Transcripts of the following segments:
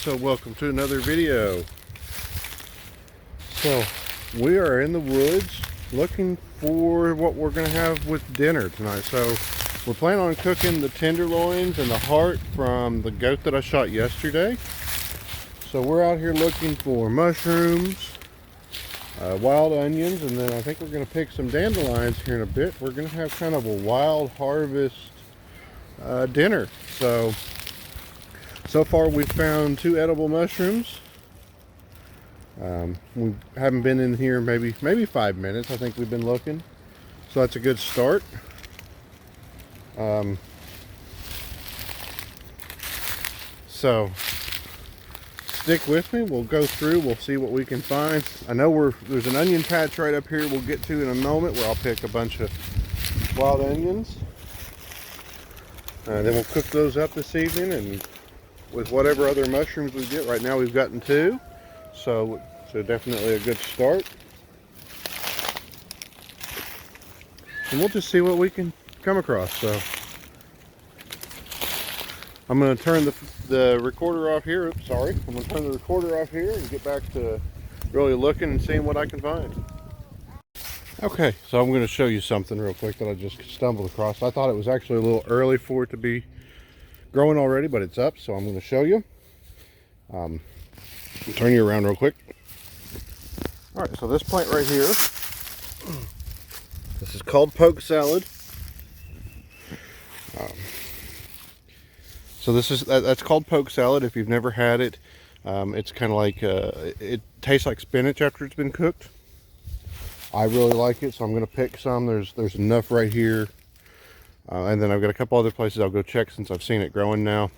So welcome to another video. So we are in the woods looking for what we're going to have with dinner tonight. So we're planning on cooking the tenderloins and the heart from the goat that I shot yesterday. So we're out here looking for mushrooms, wild onions, and then I think we're going to pick some dandelions here in a bit. We're going to have kind of a wild harvest dinner. So far we've found 2 edible mushrooms. We haven't been in here maybe 5 minutes. I think we've been looking, so that's a good start. So stick with me. We'll go through. We'll see what we can find. I know there's an onion patch right up here we'll get to in a moment where I'll pick a bunch of wild onions. Then we'll cook those up this evening, and with whatever other mushrooms we get. Right now we've gotten 2, so definitely a good start. And we'll just see what we can come across. So I'm going to turn the recorder off here. Oops, sorry. I'm going to turn the recorder off here and get back to really looking and seeing what I can find. Okay, so I'm going to show you something real quick that I just stumbled across. I thought it was actually a little early for it to be growing already, but it's up, so I'm going to show you. I'll turn you around real quick. Alright, so this plant right here, this is called poke salad. So that's called poke salad. If you've never had it, it's kind of like, it tastes like spinach after it's been cooked. I really like it, so I'm going to pick some. There's enough right here. And then I've got a couple other places I'll go check since I've seen it growing now.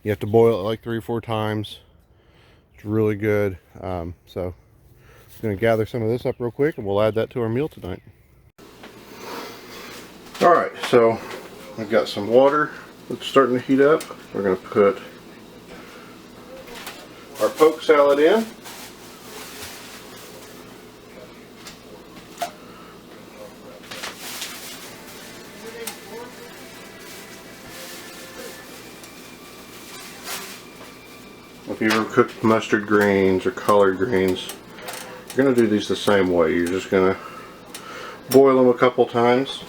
You have to boil it like 3 or 4 times. It's really good. So I'm going to gather some of this up real quick, and we'll add that to our meal tonight. Alright, so I've got some water that's starting to heat up. We're going to put our poke salad in. If you ever cooked mustard greens or collard greens, you're going to do these the same way. You're just going to boil them a couple times.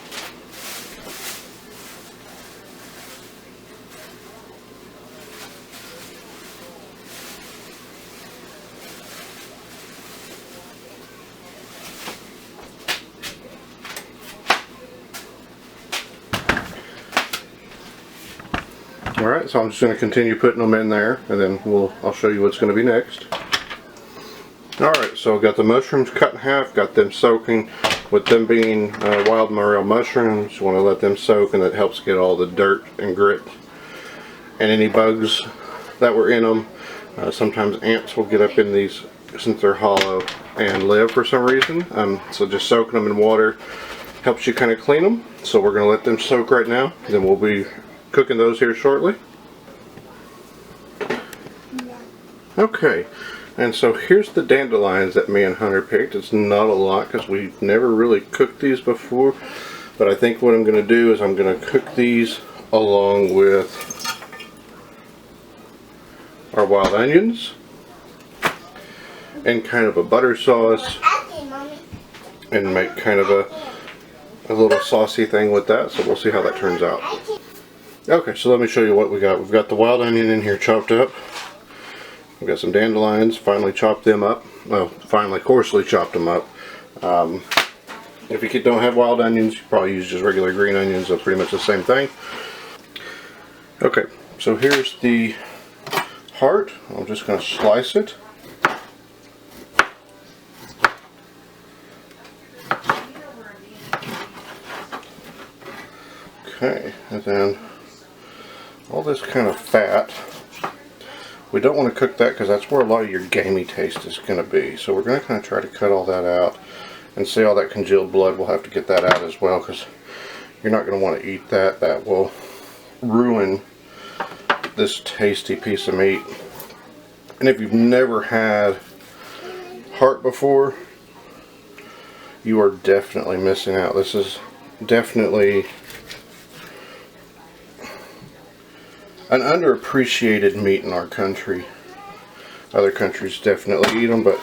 Alright, so I'm just going to continue putting them in there, and then I'll show you what's going to be next. Alright, so I've got the mushrooms cut in half, got them soaking. With them being wild morel mushrooms, you want to let them soak, and that helps get all the dirt and grit and any bugs that were in them. Sometimes ants will get up in these since they're hollow and live for some reason. So just soaking them in water helps you kind of clean them. So we're going to let them soak right now, then we'll be cooking those here shortly. Okay, and so here's the dandelions that me and Hunter picked. It's not a lot because we've never really cooked these before, but I think what I'm going to do is I'm going to cook these along with our wild onions and kind of a butter sauce, and make kind of a little saucy thing with that. So we'll see how that turns out. Okay, so let me show you what we got. We've got the wild onion in here chopped up. We've got some dandelions, finally chopped them up. Well, finally coarsely chopped them up. If you don't have wild onions, you probably use just regular green onions. They're pretty much the same thing. Okay, so here's the heart. I'm just going to slice it. Okay, and then all this kind of fat, we don't want to cook that because that's where a lot of your gamey taste is going to be. So we're going to kind of try to cut all that out, and see all that congealed blood. We'll have to get that out as well because you're not going to want to eat that. That will ruin this tasty piece of meat. And if you've never had heart before, you are definitely missing out. This is definitely an underappreciated meat in our country. Other countries definitely eat them, but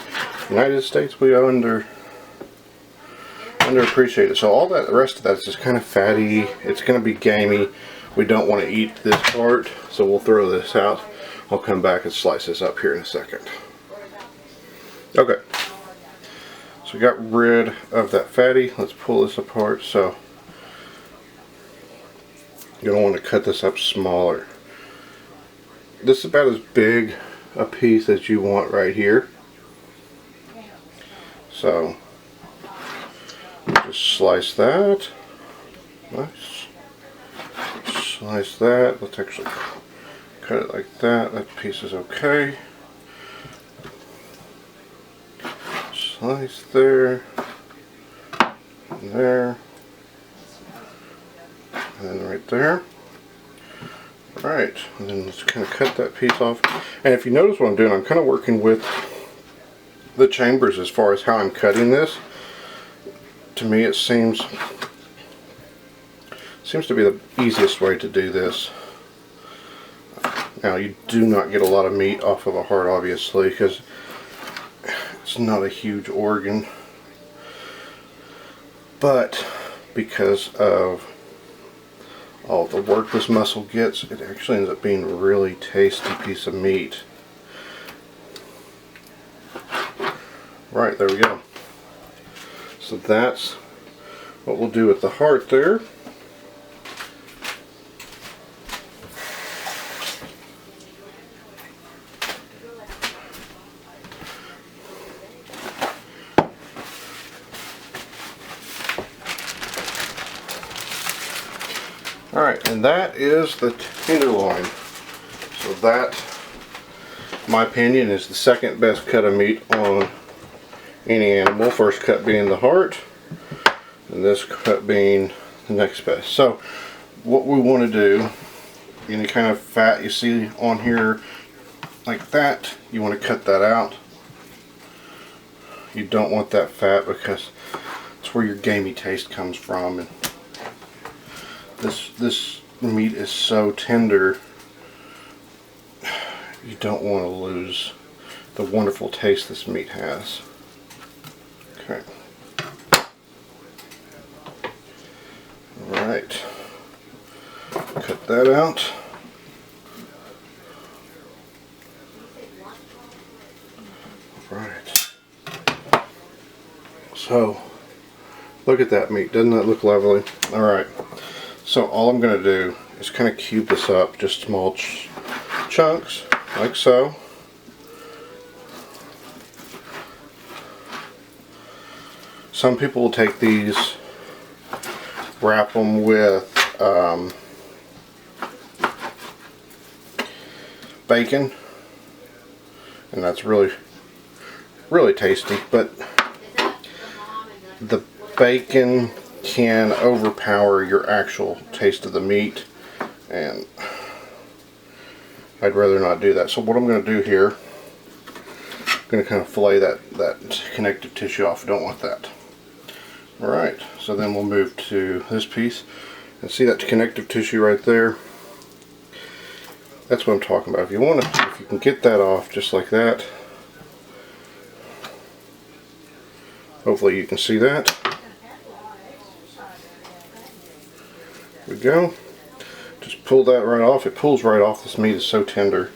United States we underappreciate it. So all that, the rest of that is just kind of fatty. It's going to be gamey. We don't want to eat this part, so we'll throw this out. I'll come back and slice this up here in a second. Okay, so we got rid of that fatty. Let's pull this apart. So you're going to want to cut this up smaller. This is about as big a piece as you want right here. So just slice that. Nice. Slice that. Let's actually cut it like that. That piece is okay. Slice there. And there. And then right there. Alright, and then let's kind of cut that piece off. And if you notice what I'm doing, I'm kind of working with the chambers as far as how I'm cutting this. To me it seems to be the easiest way to do this. Now you do not get a lot of meat off of a heart, obviously, because it's not a huge organ. But because of all the work this muscle gets, it actually ends up being a really tasty piece of meat. Right, there we go. So that's what we'll do with the heart there. Alright, and that is the tenderloin. So that, in my opinion, is the second best cut of meat on any animal. First cut being the heart, and this cut being the next best. So what we want to do, any kind of fat you see on here like that, you want to cut that out. You don't want that fat because it's where your gamey taste comes from. And this meat is so tender, you don't want to lose the wonderful taste this meat has. Okay. Alright. Cut that out. Alright. So, look at that meat. Doesn't that look lovely? Alright. So all I'm going to do is kind of cube this up, just small chunks, like so. Some people will take these, wrap them with bacon, and that's really tasty, but the bacon can overpower your actual taste of the meat, and I'd rather not do that. So what I'm going to do here, I'm going to kind of fillet that connective tissue off. I don't want that. Alright, so then we'll move to this piece, and see that connective tissue right there? That's what I'm talking about. If you can get that off just like that, hopefully you can see that. There we go. Just pull that right off. It pulls right off. This meat is so tender.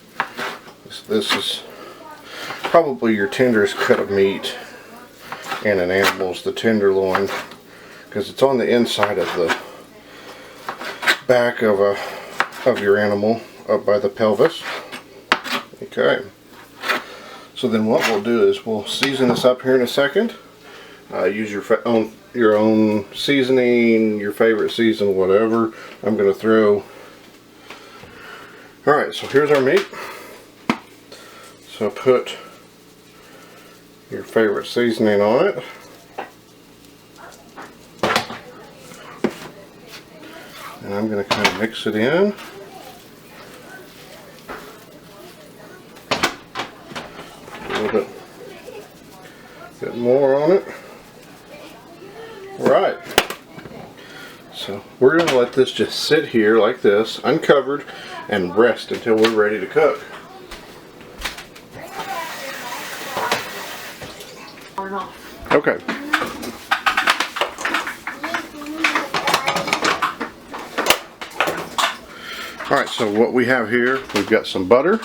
This is probably your tenderest cut of meat in an animal, is the tenderloin, because it's on the inside of the back of your animal, up by the pelvis. Okay. So then what we'll do is we'll season this up here in a second. Use your own seasoning, your favorite season, whatever. I'm going to throw. Alright, so here's our meat. So put your favorite seasoning on it. And I'm going to kind of mix it in. A little bit more on it. Right. So we're going to let this just sit here like this, uncovered, and rest until we're ready to cook. Okay. Alright, so what we have here, we've got some butter.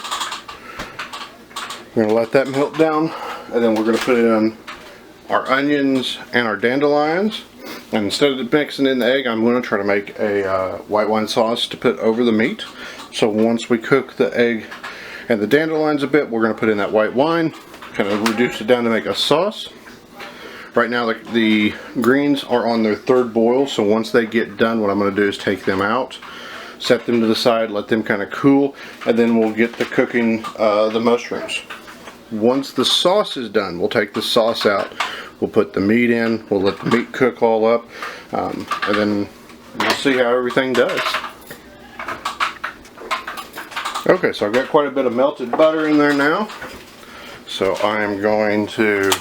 We're going to let that melt down, and then we're going to put in our onions and our dandelions. And instead of mixing in the egg, I'm going to try to make a white wine sauce to put over the meat. So once we cook the egg and the dandelions a bit, we're going to put in that white wine, kind of reduce it down to make a sauce. Right now the greens are on their third boil, so once they get done, what I'm going to do is take them out, set them to the side, let them kind of cool, and then we'll get to cooking the mushrooms. Once the sauce is done, we'll take the sauce out, we'll put the meat in, we'll let the meat cook all up, and then we'll see how everything does. Okay, so I've got quite a bit of melted butter in there now, so I'm going to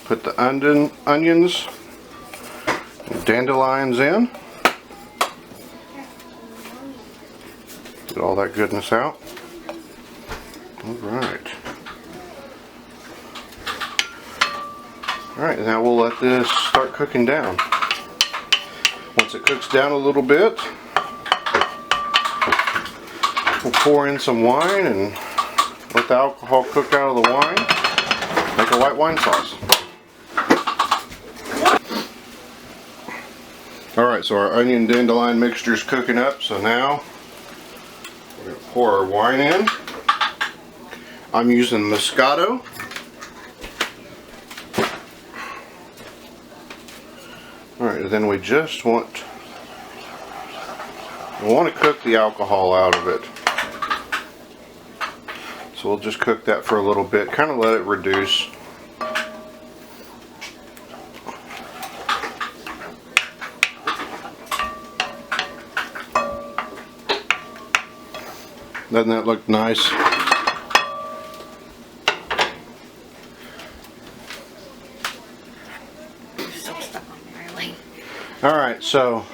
put the onions and dandelions in. Get all that goodness out. Alright. Alright, now we'll let this start cooking down. Once it cooks down a little bit, we'll pour in some wine and let the alcohol cook out of the wine. Make a white wine sauce. Alright, so our onion dandelion mixture is cooking up, so now we're going to pour our wine in. I'm using Moscato. Alright, then we just want to cook the alcohol out of it. So we'll just cook that for a little bit, kind of let it reduce. Doesn't that look nice? Alright, so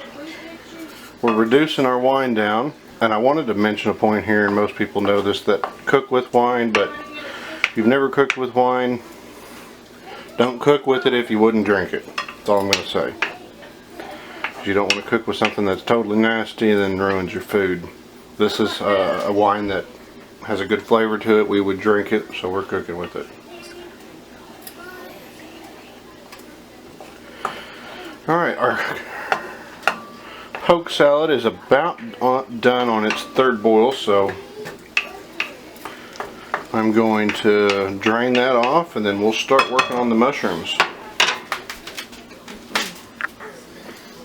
we're reducing our wine down, and I wanted to mention a point here, and most people know this, that cook with wine, but if you've never cooked with wine, don't cook with it if you wouldn't drink it. That's all I'm going to say. You don't want to cook with something that's totally nasty and then ruins your food. This is a wine that has a good flavor to it. We would drink it, so we're cooking with it. Alright, our poke salad is about done on its third boil, so I'm going to drain that off and then we'll start working on the mushrooms.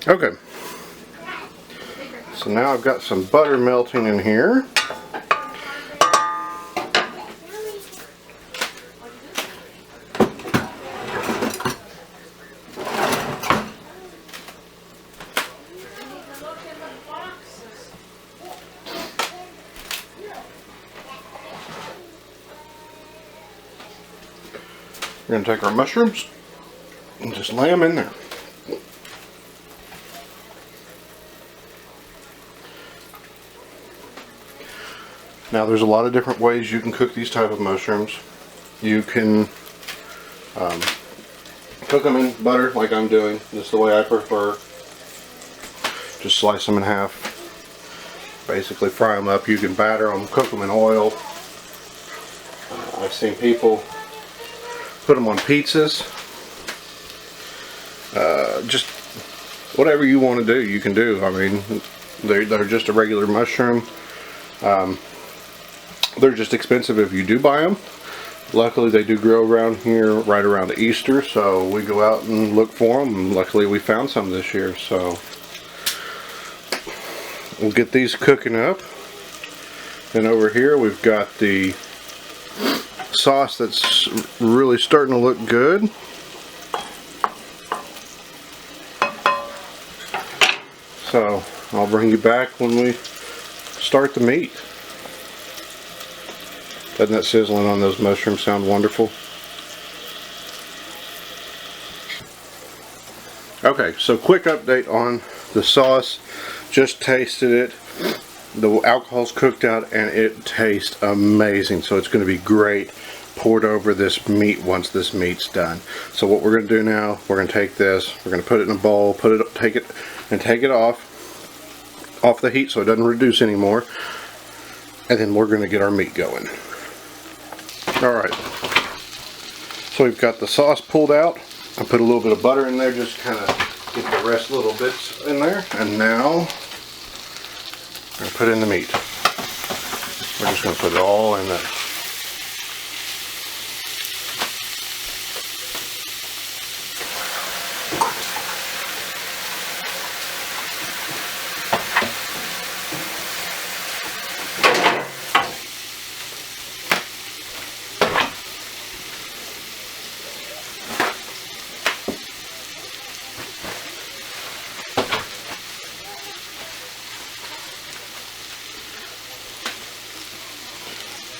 Okay, so now I've got some butter melting in here. We're going to take our mushrooms and just lay them in there. Now there's a lot of different ways you can cook these type of mushrooms. You can cook them in butter like I'm doing. This is the way I prefer. Just slice them in half. Basically fry them up. You can batter them, cook them in oil. I've seen people put them on pizzas. Just whatever you want to do, you can do. I mean, they're just a regular mushroom. They're just expensive if you do buy them. Luckily, they do grow around here right around Easter, so we go out and look for them. And luckily, we found some this year, so we'll get these cooking up. And over here, we've got the sauce that's really starting to look good. So I'll bring you back when we start the meat. Doesn't that sizzling on those mushrooms sound wonderful? Okay, so quick update on the sauce. Just tasted it. The alcohol's cooked out and it tastes amazing. So it's going to be great poured over this meat once this meat's done. So what we're going to do now, we're going to take this, we're going to put it in a bowl, take it off the heat so it doesn't reduce anymore, and then we're going to get our meat going. Alright, so we've got the sauce pulled out. I put a little bit of butter in there, just kind of get the rest little bits in there, and now I'm going to put in the meat. We're just going to put it all in there.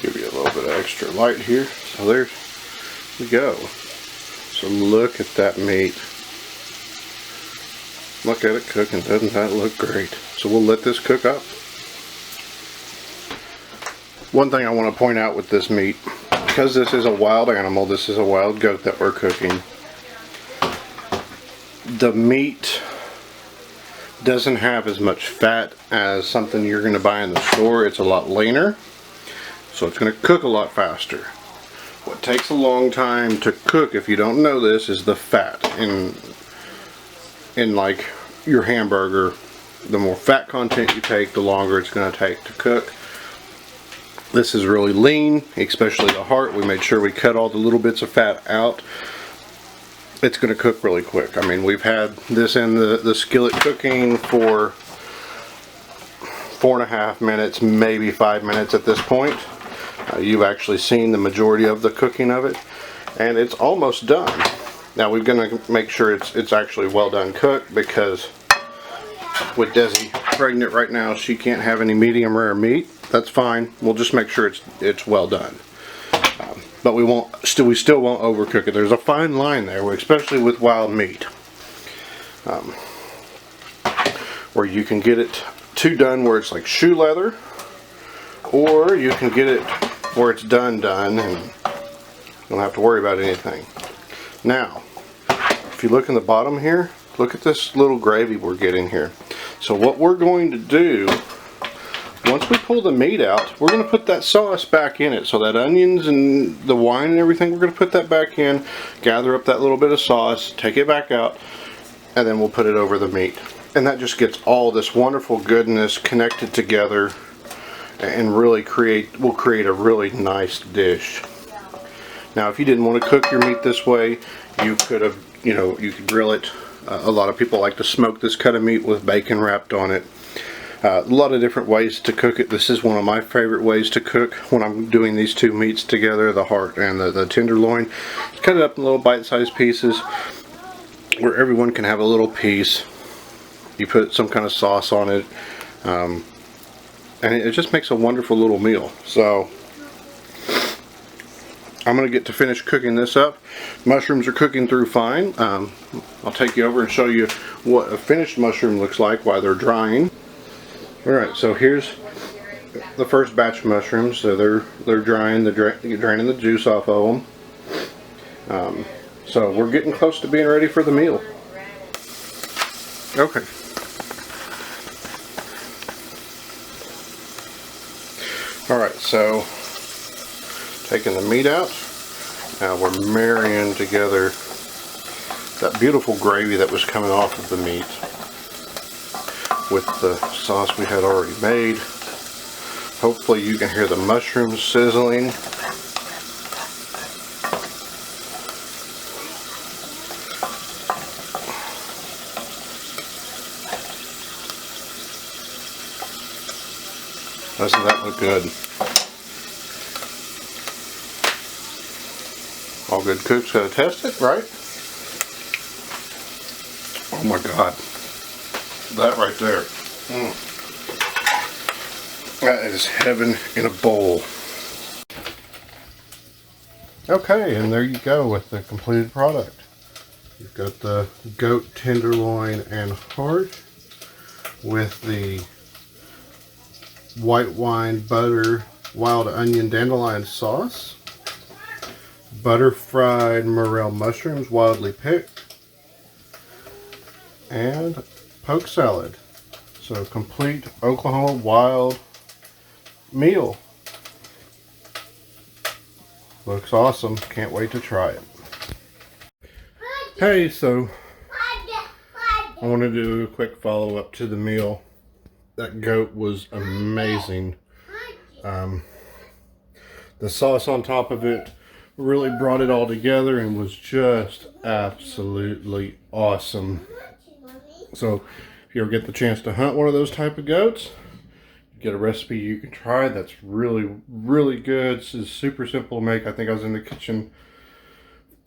Give you a little bit of extra light here. So there we go. So look at that meat. Look at it cooking. Doesn't that look great? So we'll let this cook up. One thing I want to point out with this meat, because this is a wild animal, this is a wild goat that we're cooking, the meat doesn't have as much fat as something you're going to buy in the store. It's a lot leaner. So it's going to cook a lot faster. What takes a long time to cook, if you don't know this, is the fat. In like your hamburger, the more fat content you take, the longer it's going to take to cook. This is really lean, especially the heart. We made sure we cut all the little bits of fat out. It's going to cook really quick. I mean, we've had this in the skillet cooking for 4.5 minutes, maybe 5 minutes at this point. You've actually seen the majority of the cooking of it, and it's almost done. Now we're going to make sure it's actually well done cooked, because with Desi pregnant right now, she can't have any medium rare meat. That's fine. We'll just make sure it's well done. But we still won't overcook it. There's a fine line there, especially with wild meat, where you can get it too done where it's like shoe leather, or you can get it where it's done and you don't have to worry about anything. Now, if you look in the bottom here, look at this little gravy we're getting here. So what we're going to do, once we pull the meat out, we're going to put that sauce back in it. So that onions and the wine and everything, we're going to put that back in, gather up that little bit of sauce, take it back out, and then we'll put it over the meat. And that just gets all this wonderful goodness connected together, and really will create a really nice dish. Now, if you didn't want to cook your meat this way, you could have, you could grill it. A lot of people like to smoke this cut of meat with bacon wrapped on it. A lot of different ways to cook it. This is one of my favorite ways to cook when I'm doing these two meats together, the heart and the tenderloin. Cut it up in little bite-sized pieces where everyone can have a little piece. You put some kind of sauce on it. And it just makes a wonderful little meal. So I'm going to get to finish cooking this up. Mushrooms are cooking through fine. I'll take you over and show you what a finished mushroom looks like while they're drying. Alright, so here's the first batch of mushrooms. So they're drying, you're draining the juice off of them. So we're getting close to being ready for the meal. Okay. Alright, so taking the meat out, now we're marrying together that beautiful gravy that was coming off of the meat with the sauce we had already made. Hopefully you can hear the mushrooms sizzling. Doesn't that look good? All good cooks gotta test it, right? Oh my God. That right there. That is heaven in a bowl. Okay, and there you go with the completed product. You've got the goat tenderloin and heart with the white wine butter wild onion dandelion sauce, butter fried morel mushrooms wildly picked, and poke salad. So complete Oklahoma wild meal. Looks awesome. Can't wait to try it. Hey, so I want to do a quick follow-up to the meal. That goat was amazing. The sauce on top of it really brought it all together and was just absolutely awesome. So if you ever get the chance to hunt one of those type of goats, get a recipe you can try that's really good. It's super simple to make. I think I was in the kitchen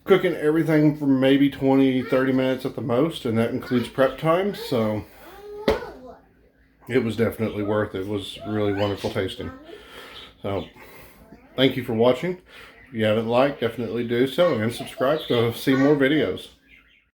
cooking everything for maybe 20-30 minutes at the most, and that includes prep time, so it was definitely worth it. It was really wonderful tasting. So thank you for watching. If you haven't liked, definitely do so, and subscribe to see more videos.